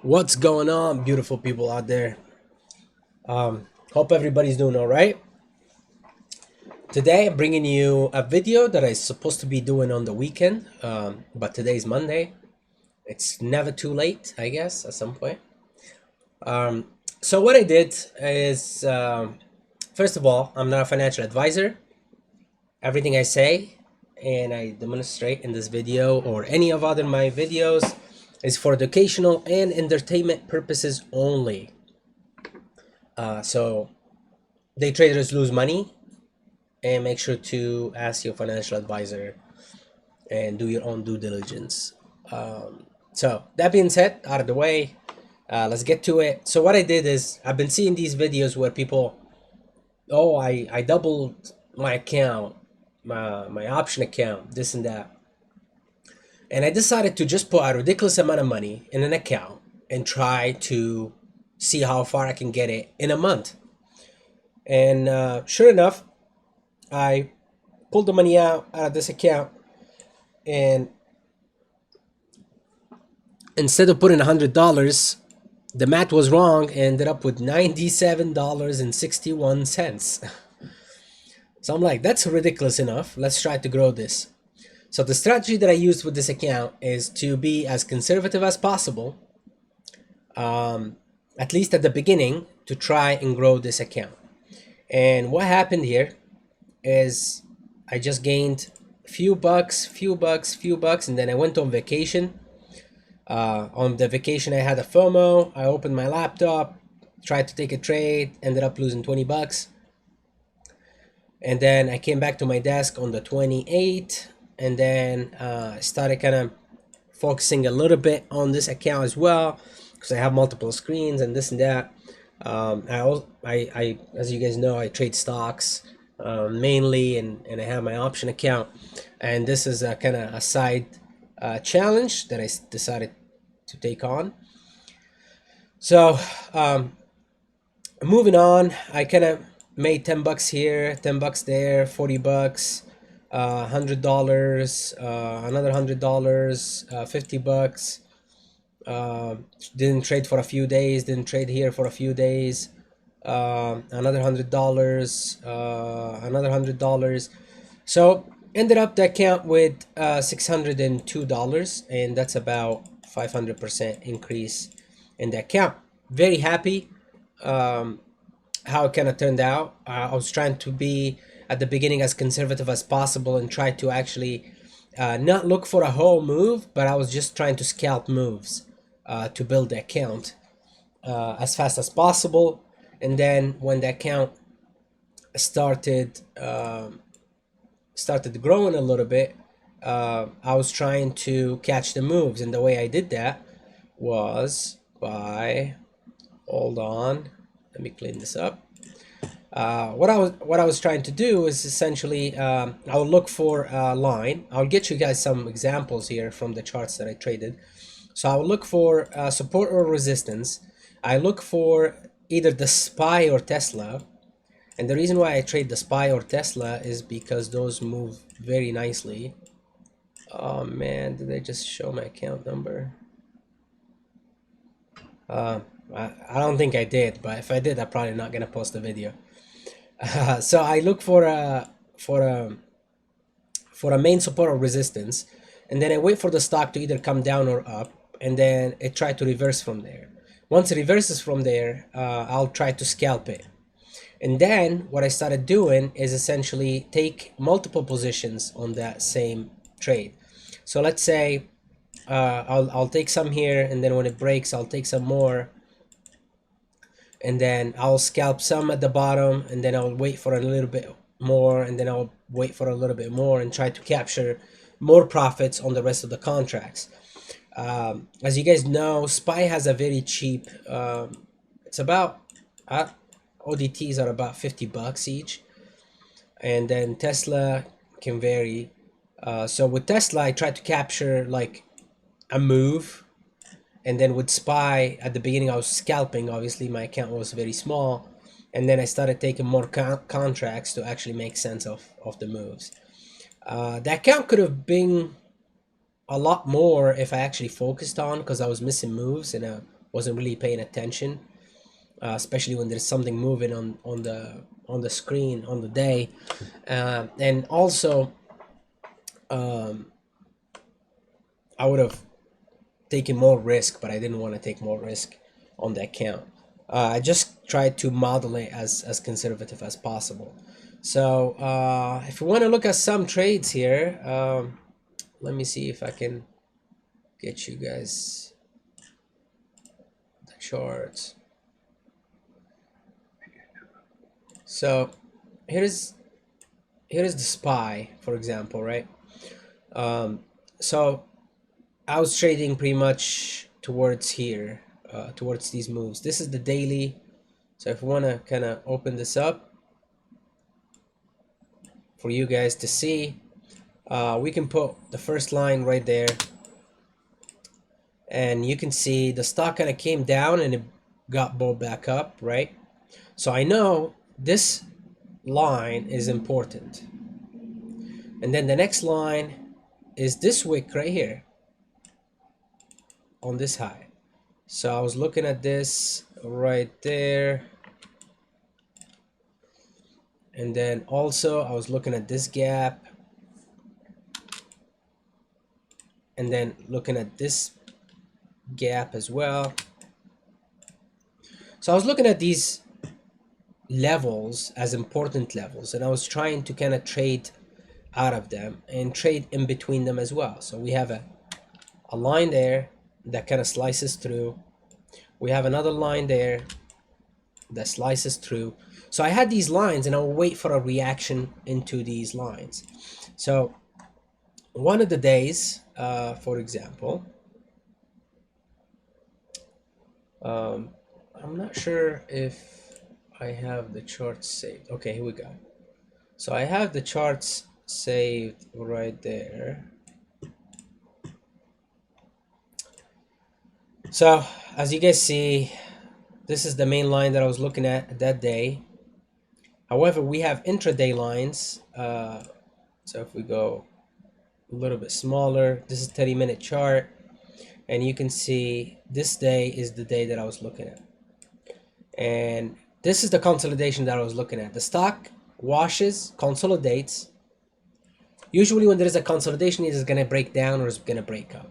What's going on, beautiful people out there? Hope everybody's doing all right. Today I'm bringing you a video that I supposed to be doing on the weekend, but today's Monday. It's never too late, I guess, at some point. So what I did is, first of all, I'm not a financial advisor. Everything I say and I demonstrate in this video or any of other my videos is for educational and entertainment purposes only. So day traders lose money, and make sure to ask your financial advisor and do your own due diligence. So that being said, out of the way, let's get to it. So what I did is I've been seeing these videos where people, oh, I doubled my account, my option account, this and that. And I decided to just put a ridiculous amount of money in an account and try to see how far I can get it in a month. And sure enough, I pulled the money out of this account, and instead of putting $100, the math was wrong and ended up with $97.61. So I'm like, that's ridiculous enough. Let's try to grow this. So the strategy that I used with this account is to be as conservative as possible, at least at the beginning, to try and grow this account. And what happened here is I just gained few bucks, and then I went on vacation. On the vacation, I had a FOMO. I opened my laptop, tried to take a trade, ended up losing 20 bucks. And then I came back to my desk on the 28th, and then I started kind of focusing a little bit on this account as well, because I have multiple screens and this and that. I as you guys know, I trade stocks mainly, and I have my option account, and this is a kind of a side challenge that I decided to take on. So moving on, I kind of made 10 bucks here, 10 bucks there, 40 bucks, $100, another $100, 50 bucks. Didn't trade for a few days, didn't trade here for a few days. Another $100, another $100. So ended up the account with $602, and that's about 500% increase in the account. Very happy how it kind of turned out. I was trying to be at the beginning as conservative as possible and try to actually not look for a whole move, but I was just trying to scalp moves to build the account as fast as possible. And then when the account started growing a little bit, I was trying to catch the moves, and the way I did that was by, hold on, let me clean this up. What I was trying to do is essentially I'll look for a line. I'll get you guys some examples here from the charts that I traded. So I'll look for support or resistance. I look for either the SPY or Tesla. And the reason why I trade the SPY or Tesla is because those move very nicely. Oh man, did I just show my account number? I don't think I did, but if I did, I'm probably not gonna post the video. So I look for a main support or resistance, and then I wait for the stock to either come down or up, and then it try to reverse from there. Once it reverses from there, I'll try to scalp it. And then what I started doing is essentially take multiple positions on that same trade. So let's say I'll take some here, and then when it breaks, I'll take some more, and then I'll scalp some at the bottom, and then I'll wait for a little bit more, and then I'll wait for a little bit more and try to capture more profits on the rest of the contracts. As you guys know, SPY has a very cheap, it's about ODTs are about 50 bucks each, and then Tesla can vary. So with Tesla, I try to capture like a move, and then with SPY at the beginning I was scalping. Obviously my account was very small, and then I started taking more contracts to actually make sense of the moves. The account could have been a lot more if I actually focused on, because I was missing moves and wasn't really paying attention, especially when there's something moving on the screen on the day. And also, I would have taken more risk, but I didn't want to take more risk on the account. I just tried to model it as conservative as possible. So if we want to look at some trades here, let me see if I can get you guys the charts. So here's the SPY, for example, right? So I was trading pretty much towards here, towards these moves. This is the daily. So if we want to kind of open this up for you guys to see, we can put the first line right there, and you can see the stock kind of came down and it got bought back up, right? So I know this line is important, and then the next line is this wick right here on this high. So I was looking at this right there, and then also I was looking at this gap, and then looking at this gap as well. So I was looking at these levels as important levels, and I was trying to kind of trade out of them and trade in between them as well. So we have a line there that kind of slices through. We have another line there that slices through. So I had these lines, and I will wait for a reaction into these lines. So one of the days, for example, I'm not sure if I have the charts saved. Okay, here we go. So I have the charts saved right there. So as you guys see, this is the main line that I was looking at that day. However, we have intraday lines. So if we go a little bit smaller, this is 30-minute chart, and you can see this day is the day that I was looking at, and this is the consolidation that I was looking at. The stock washes, consolidates. Usually when there is a consolidation, it is going to break down or it's going to break up.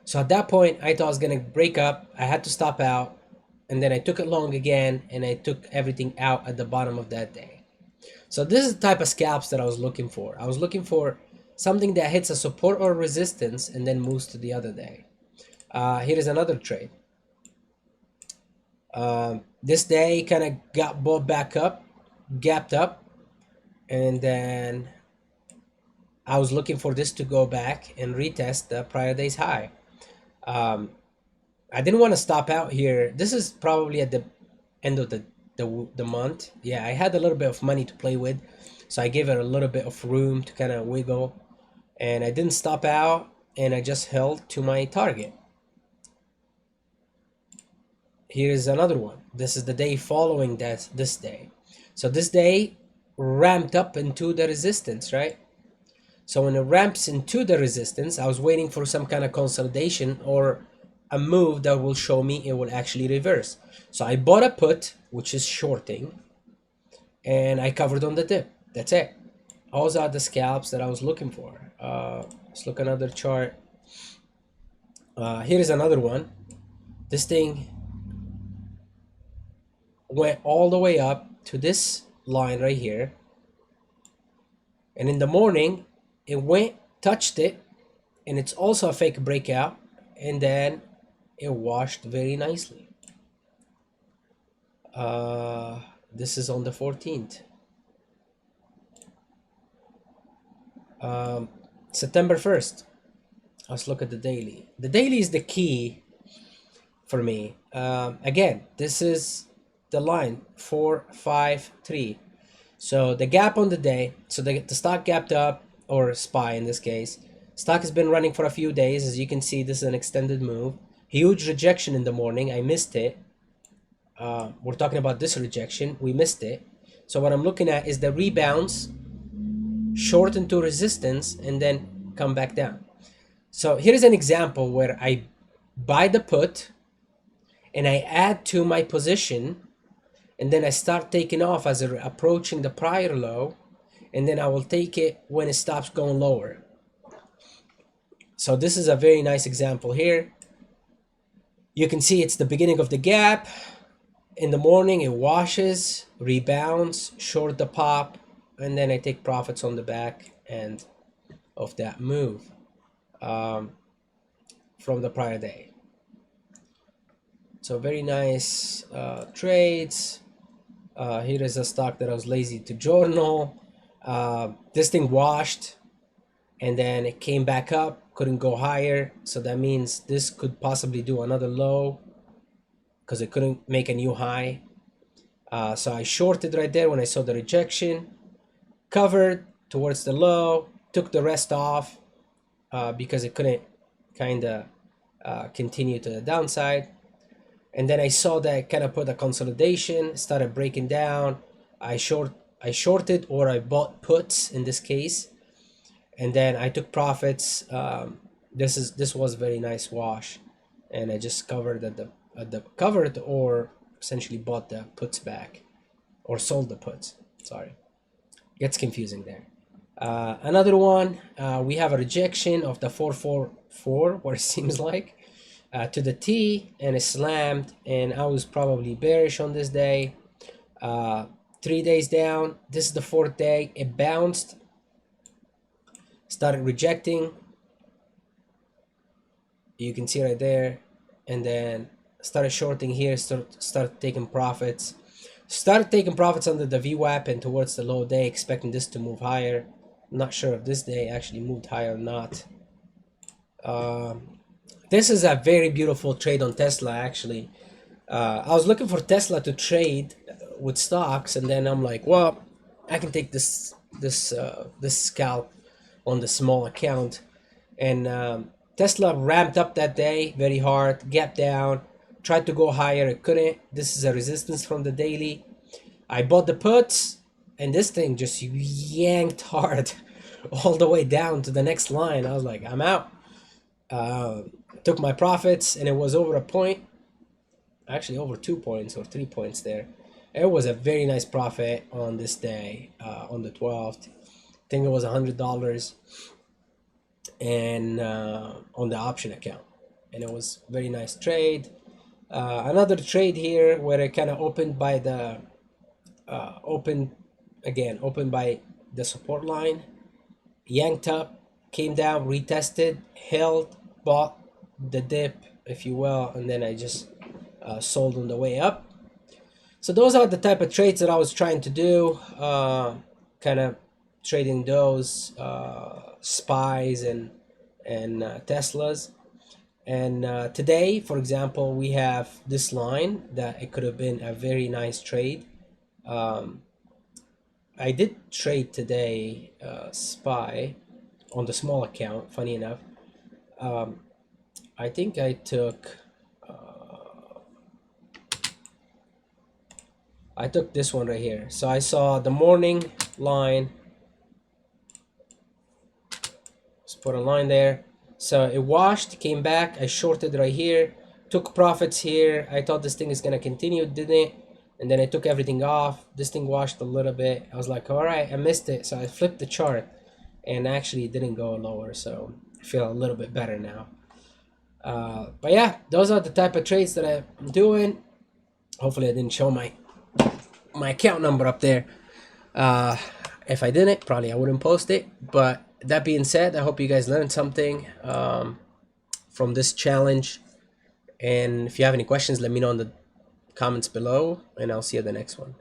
So at that point, I thought I was going to break up. I had to stop out, and then I took it long again, and I took everything out at the bottom of that day. So this is the type of scalps that I was looking for. I was looking for something that hits a support or resistance and then moves to the other day. Here is another trade. This day kind of got bought back up, gapped up, and then I was looking for this to go back and retest the prior day's high. I didn't want to stop out here. This is probably at the end of the month. Yeah, I had a little bit of money to play with, so I gave it a little bit of room to kind of wiggle, and I didn't stop out, and I just held to my target. Here is another one. This is the day following this day. So this day ramped up into the resistance, right? So when it ramps into the resistance, I was waiting for some kind of consolidation or a move that will show me it will actually reverse. So I bought a put, which is shorting, and I covered on the dip. That's it. Those are the scalps that I was looking for. Let's look at another chart. Here is another one. This thing went all the way up to this line right here, and in the morning it went, touched it, and it's also a fake breakout, and then it washed very nicely. This is on the 14th. September 1st. Let's look at the daily. The daily is the key for me. Again, this is the line 453. So the gap on the day, so the stock gapped up, or SPY in this case. Stock has been running for a few days. As you can see, this is an extended move. Huge rejection in the morning. I missed it. We're talking about this rejection. We missed it. So what I'm looking at is the rebounds, short into resistance, and then come back down. So here's an example where I buy the put, and I add to my position, and then I start taking off as we're approaching the prior low, and then I will take it when it stops going lower. So this is a very nice example here. You can see it's the beginning of the gap. In the morning it washes, rebounds, short the pop, and then I take profits on the back end of that move from the prior day. So very nice trades. Here is a stock that I was lazy to journal. This thing washed and then it came back up, couldn't go higher, so that means this could possibly do another low because it couldn't make a new high. So I shorted right there when I saw the rejection, covered towards the low, took the rest off because it couldn't kind of continue to the downside. And then I saw that kind of put a consolidation, started breaking down. I shorted, or I bought puts in this case, and then I took profits. This was very nice wash, and I just covered at the covered, or essentially bought the puts back, or sold the puts. Sorry, gets confusing there. Another one, we have a rejection of the 444, what it seems like, to the T, and it slammed, and I was probably bearish on this day. 3 days down, this is the fourth day, it bounced, started rejecting, you can see right there, and then started shorting here, started taking profits. Started taking profits under the VWAP and towards the low day, expecting this to move higher. Not sure if this day actually moved higher or not. This is a very beautiful trade on Tesla, actually. I was looking for Tesla to trade with stocks, and then I'm like, well, I can take this scalp on the small account. And Tesla ramped up that day very hard, gapped down, tried to go higher, it couldn't. This is a resistance from the daily. I bought the puts, and this thing just yanked hard all the way down to the next line. I was like, I'm out. Took my profits, and it was over a point, actually over 2 points or 3 points there. It was a very nice profit on this day, on the 12th. I think it was $100, and on the option account, and it was very nice trade. Another trade here where it kind of opened by the opened by the support line, yanked up, came down, retested, held, bought the dip, if you will, and then I just sold on the way up. So those are the type of trades that I was trying to do, kind of trading those SPYs and Teslas. And today, for example, we have this line that it could have been a very nice trade. I did trade today SPY on the small account, funny enough. I think I took this one right here. So I saw the morning line. Let's put a line there. So it washed, came back, I shorted right here, took profits here. I thought this thing is gonna continue, didn't, and then I took everything off. This thing washed a little bit. I was like, all right, I missed it. So I flipped the chart, and actually it didn't go lower, so I feel a little bit better now. But yeah, those are the type of trades that I'm doing. Hopefully I didn't show my account number up there. If I didn't, probably I wouldn't post it. But that being said, I hope you guys learned something from this challenge. And if you have any questions, let me know in the comments below, and I'll see you at the next one.